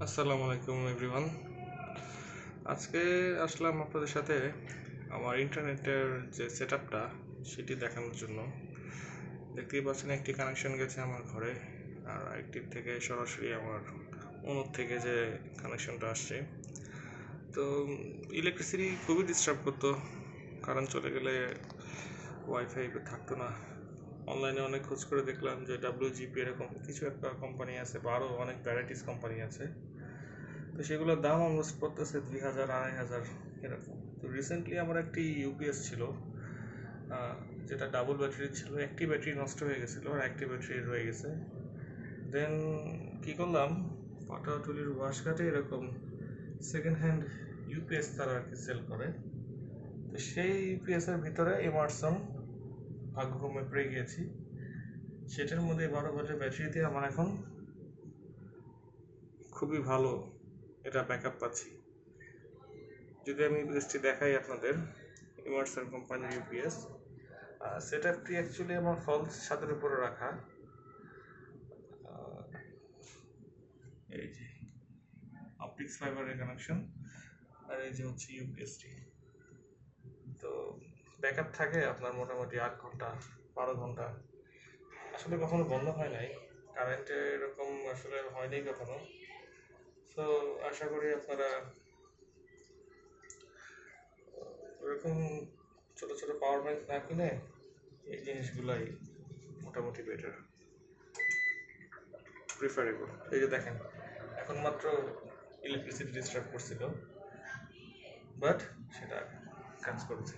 আসসালামু আলাইকুম এভরিওয়ান। আজকে আসলাম আপনাদের সাথে আমার ইন্টারনেটের যে সেটআপটা সেটি দেখানোর জন্য। দেখতেই পাচ্ছেন একটি কানেকশন গেছে আমার ঘরে, আর একটির থেকে সরাসরি আমার অনুর থেকে যে কানেকশনটা আসছে। তো ইলেকট্রিসিটি খুবই ডিস্টার্ব করতো, কারেন্ট চলে গেলে ওয়াইফাই থাকতো না। অনলাইনে অনেক খোঁজ করে দেখলাম যে ডাব্লিউজিপি এরকম কিছু একটা কোম্পানি আছে, বা আরও অনেক ভ্যারাইটিস কোম্পানি আছে। তো সেগুলোর দাম অলমোস্ট পড়তেছে 2,000 2,500 এরকম। তো রিসেন্টলি আমার একটি ইউপিএস ছিল, যেটা ডাবল ব্যাটারি ছিল। একটি ব্যাটারি নষ্ট হয়ে গেছিলো আর একটি ব্যাটারি রয়ে গেছে। দেন কি করলাম, পাটাটুলির ওয়াশঘাটে এরকম সেকেন্ড হ্যান্ড ইউপিএস তারা আর কি সেল করে। তো সেই ইউপিএসের ভিতরে এমারসন ভাগ্যক্রমে পেয়ে গিয়েছি। সেটার মধ্যে 12 ভোল্টের ব্যাটারি দিয়ে আমার এখন খুবই ভালো এটা ব্যাকআপ পাচ্ছি। যদি আমি ইউপিএসটি দেখাই আপনাদের, ইমার্সন কোম্পানির ইউপিএস সেটআপটি অ্যাকচুয়ালি আমার ফলস ছাদের উপরে রাখা। এই যে অপটিক্স ফাইবারের কানেকশন, আর এই যে হচ্ছে ইউপিএসটি। তো ব্যাকআপ থাকে আপনার মোটামুটি 8 ঘন্টা 12 ঘন্টা, আসলে কখনো বন্ধ হয় নাই। কারেন্টে এরকম আসলে হয়নি কখনো। তো আশা করি আপনারা ওরকম ছোটো ছোটো পাওয়ার ব্যাংক না কিনে এই জিনিসগুলাই মোটামুটি বেটার, প্রিফারেবল। এই যে দেখেন, এখন মাত্র ইলেকট্রিসিটি ডিস্টার্ব করছিল, বাট সেটা কাজ করেছে।